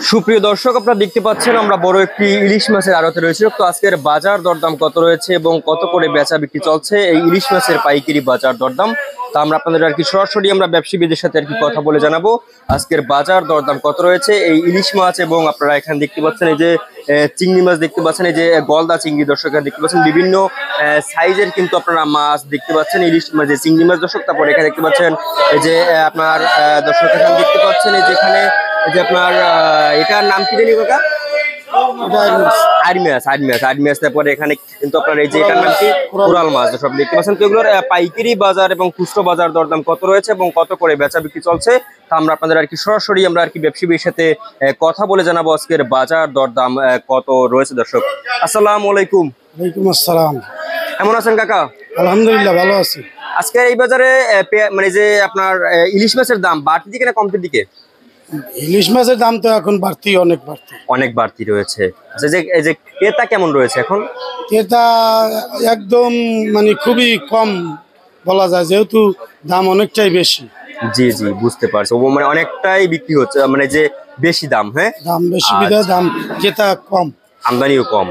সুপ্রিয় দর্শক, আপনারা দেখতে পাচ্ছেন আমরা বড় একটি ইলিশ মাছের আড়তে রয়েছে। তো আজকের বাজার দরদাম কত রয়েছে এবং কত করে বেচা বিক্রি চলছে এই ইলিশ মাছের পাইকারি বাজার দরদাম, তা আমরা আপনাদের আর কি সরাসরি আমরা ব্যবসায়ীদের সাথে আর কি কথা বলে জানাবো আজকের বাজার দরদাম কত রয়েছে এই ইলিশ মাছ। এবং আপনারা এখানে দেখতে পাচ্ছেন এই যে চিংড়ি মাছ দেখতে পাচ্ছেন, এই যে গলদা চিংড়ি দর্শক এখানে দেখতে পাচ্ছেন, বিভিন্ন সাইজের কিন্তু আপনারা মাছ দেখতে পাচ্ছেন, ইলিশ মাছ যে চিংড়ি মাছ দর্শক। তারপরে এখানে দেখতে পাচ্ছেন এই যে আপনার দর্শক এখানে দেখতে পাচ্ছেন এই যে এখানে এই যে আপনার এটার নাম কি জানি কাকা? আড়মিয়াস। তারপরে এখানে কিন্তু আপনার এই যে এটার নাম কি কোরাল মাছ সব দেখতে পাচ্ছেন। তো এগুলোর পাইকারি বাজার এবং খুচরো বাজার দরদাম কত রয়েছে এবং কত করে বেচা বিক্রি চলছে তা আমরা আপনাদের আর কি সরাসরি আমরা আর কি ব্যবসায়ীর সাথে কথা বলে জানাবো আজকের বাজার দরদাম কত রয়েছে। দর্শক আসসালামু আলাইকুম। ওয়ালাইকুম আসসালাম। কেমন আছেন কাকা? আলহামদুলিল্লাহ ভালো আছি। আজকে এই বাজারে মানে যে আপনার ইলিশ মাছের দাম বাড়তির দিকে না কমতির দিকে? ইলিশ মাছের দাম তো এখন অনেক বাড়তি রয়েছে। আচ্ছা, যে এই যে ক্রেতা কেমন রয়েছে এখন? এটা একদম মানে খুবই কম বলা যায়, যেহেতু দাম অনেকটাই বেশি। জি জি বুঝতে পারছি, মানে অনেকটাই বিক্রি হচ্ছে, মানে যে বেশি দাম। হ্যাঁ, দাম বেশি বিধায় দাম ক্রেতা কম, আমদানিও কম।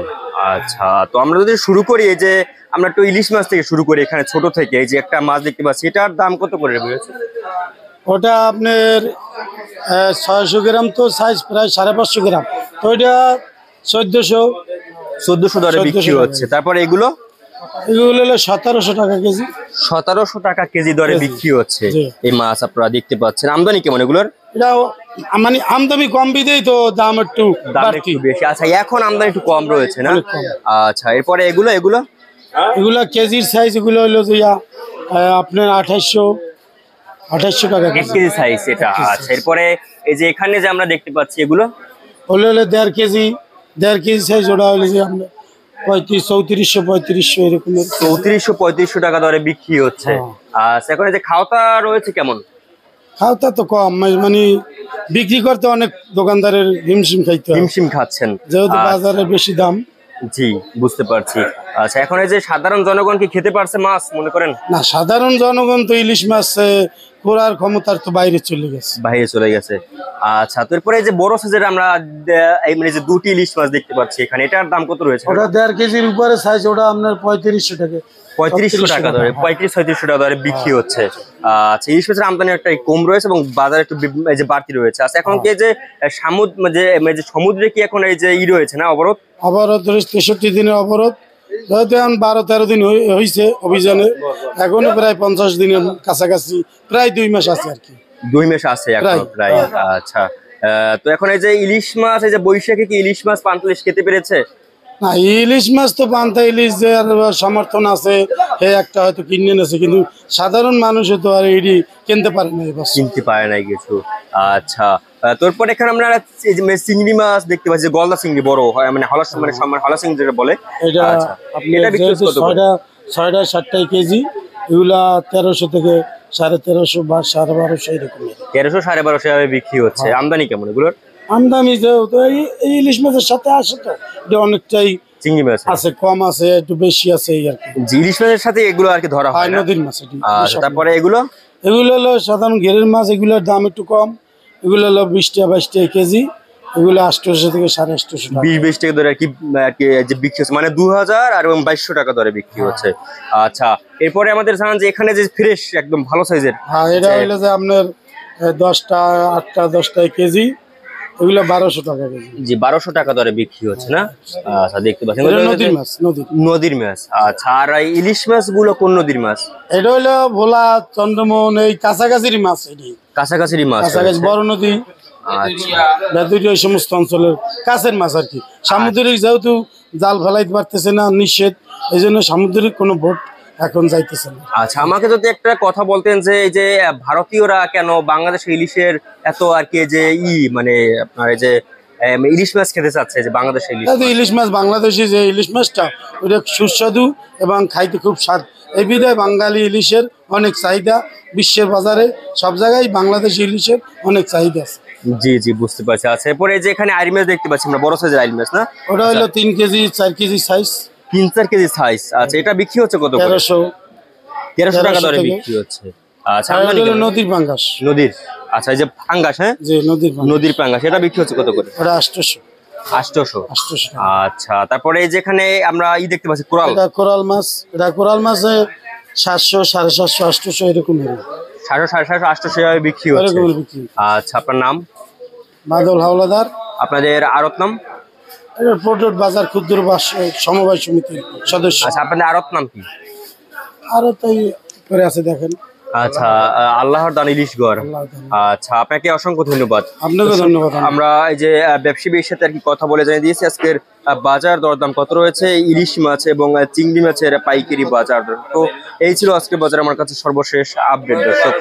আচ্ছা, তো আমরা যদি শুরু করি এই যে আমরা একটু ইলিশ মাছ থেকে শুরু করি, এখানে ছোট থেকে এই যে একটা মাছ দেখতে পাচ্ছি, এটার দাম কত করে রয়েছে? ওটা আপনার 600 গ্রাম, তো সাইজ প্রায় 550 গ্রাম, তো এটা 1400 দরে বিক্রি হচ্ছে। তারপরে এগুলো হলো 1700 টাকা কেজি। 1700 টাকা কেজি দরে বিক্রি হচ্ছে এই মাছ। আপনারা দেখতে পাচ্ছেন আমদানি কেমন এগুলোর? এটা মানে আমদানি কম বিদেই তো দাম একটু বেশি। আচ্ছা, এখন আমদানি একটু কম রয়েছে না? আচ্ছা, এরপরে এগুলো কেজির সাইজ, এগুলো হলো যে আপনার 2800 টাকা কেজি সাইজ এটা। আচ্ছা, এরপরে এই যে এখানে যে আমরা দেখতে পাচ্ছি এগুলো হলো 1.5 কেজি সাইজ, ওটা হলো যে আমরা 3400 এরকম 3400 টাকা দরে বিক্রি হচ্ছে। আচ্ছা, এখন এই যে খাওয়া রয়েছে কেমন? খাওয়া তো কম, মানে বিক্রি করতে অনেক দোকানদারের হিমশিম খাচ্ছেন যেহেতু বাজারে বেশি দাম। জি বুঝতে পারছি। আচ্ছা, এখন এই যে সাধারণ জনগণ কি খেতে পারছে মাছ মনে করেন? না, সাধারণ জনগণ তো ইলিশ মাছ করার ক্ষমতার তো বাইরে চলে গেছে। আচ্ছা, তারপরে এই যে বড় সাইজের আমরা মানে যে দুটি ইলিশ মাছ দেখতে পাচ্ছি এখানে, এটার দাম কত রয়েছে? ওটা 1.5 কেজির উপরে সাইজ, ওটা আপনার 3500 টাকা। 3500 টাকা দরে 3500-3600 টাকা দরে বিক্রি হচ্ছে। আচ্ছা, ইলিশ মাছের আমদানি একটা কম রয়েছে এবং বাজারে একটু যে বাড়তি রয়েছে। আচ্ছা, এখন কি যে সমুদ্রে কি এখন এই যে রয়েছে না অবরোধ 63 দিনের অবরোধ, যেহেতু এখন 12-13 দিন হয়েছে অভিযানে, এখনো প্রায় 50 দিনের কাছাকাছি, প্রায় 2 মাস আছে আর কি। 2 মাস আছে এখন প্রায়। আচ্ছা, তো এখন এই যে ইলিশ মাছ, এই যে বৈশাখে কি ইলিশ মাছ পান্তা ইলিশ খেতে পেরেছে? না, ইলিশ মাছ তো পান্তা ইলিশ যে সমর্থন আছে একটা হয়তো কিনে নেছে, কিন্তু সাধারণ মানুষও তো আর এটি কিনতে পারে না কিছু। আচ্ছা, তারপর এখানে আমরা চিংড়ি মাছ দেখতে পাচ্ছি, গলদা চিংড়ি বড় হয়, মানে হলা চিংড়ি যেটা বলে, এটা 6টা 7টাই কেজি। এগুলা 1300 থেকে 1350 বা 1250 এরকম। 1300-1250 বিক্রি হচ্ছে। আমদানি কেমন এগুলোর? আমদানি যেহেতু এই ইলিশ মাছের সাথে আসে, তো এটা অনেকটাই চিংড়ি মাছ আছে, কম আছে, একটু বেশি আছে এই আর কি। ইলিশ মাছের সাথে এগুলো আর কি ধরা হয় নদীর মাছ। তারপরে এগুলো হলো সাধারণ ঘেরের মাছ, এগুলোর দাম একটু কম। এগুলো হলো 20-22 টাকা কেজি। এগুলো 800 থেকে 850 টাকা, 20-22 টাকা দরে আর কি যে বিক্রি হচ্ছে, মানে 2000 আর 2200 টাকা দরে বিক্রি হচ্ছে। আচ্ছা, এরপরে আমাদের জানান যে এখানে যে ফ্রেশ একদম ভালো সাইজের, হ্যাঁ, এটা হলো যে আপনার 8টা 10 কেজি। এগুলো 1200 টাকা কেজি। জি, 1200 টাকা দরে বিক্রি হচ্ছে না? আচ্ছা, দেখতে পাচ্ছেন নদীর মাছ। আচ্ছা, আর ইলিশ মাছ গুলো কোন নদীর মাছ? এটা হলো ভোলা, চন্দ্রমোহন, এই কাছাকাছির মাছ। কাছাকাছির মাছ, বড় নদী, এই সমস্ত অঞ্চলের কাছের মাছ আর কি। সামুদ্রিক যেহেতু জাল ফেলাইতে পারতেছে না, নিষেধ, এই জন্য সামুদ্রিক কোনো বোট এখন যাইতেছে না। আচ্ছা, আমাকে যদি একটা কথা বলতেন যে এই যে ভারতীয়রা কেন বাংলাদেশের ইলিশের এত আর কি যে মানে আপনার এই যে ইলিশ মাছ খেতে চাচ্ছে, যে বাংলাদেশের ইলিশ মাছ, বাংলাদেশি যে ইলিশ মাছটা, ওটা সুস্বাদু এবং খাইতে খুব স্বাদ। এই বিধায় বাঙালি ইলিশের অনেক চাহিদা বিশ্বের বাজারে, সব জায়গায় বাংলাদেশি ইলিশের অনেক চাহিদা আছে। জি জি বুঝতে পারছি। আচ্ছা, এরপরে যে এখানে আইড় মাছ দেখতে পাচ্ছি আমরা, বড় সাইজের আইড় মাছ না? ওটা হলো 3 KG 4 KG size. 3-4 KG size. আচ্ছা, এটা বিক্রি হচ্ছে কত? 1300 টাকা দরে বিক্রি হচ্ছে। আচ্ছা আর আমদানি এটা হলো কেমন? নদীর পাঙ্গাস। নদীর। আচ্ছা এই যে পাঙ্গাস, হ্যাঁ যে নদীর পাঙ্গাস নদীর পাঙ্গাস, এটা বিক্রি হচ্ছে কত করে? ওটা 800 800। 800 টাকা। আচ্ছা তারপরে এই যেখানে আমরা দেখতে পাচ্ছি কোরাল, এটা কোরাল মাছ, এটা কোরাল মাছে 700 750 800 এরকম হবে। 750 750 800 টাকায় বিক্রি হচ্ছে। এরকম বিক্রি। আচ্ছা আপনার নাম? বাদল হাওলাদার। আপনাদের আড়ত নাম? এটা পটট বাজার ক্ষুদ্র সমবায় সমিতির সদস্য। আচ্ছা আপনাদের আড়ত নাম কি? আরো তাই করে আছে দেখেন। আচ্ছা আল্লাহর দান ইলিশগড়। আল্লাহ জানে। আচ্ছা আপনাকে অসংখ্য ধন্যবাদ। আপনাকে ধন্যবাদ। আমরা এই যে ব্যবসায়ীর সাথে আর কি কথা বলে জানিয়ে দিয়েছি আজকের বাজার দরদাম কত রয়েছে ইলিশ মাছ এবং চিংড়ি মাছের পাইকারি বাজার দর। তো এই ছিল আজকের বাজার আমার কাছে সর্বশেষ আপডেট দর্শক।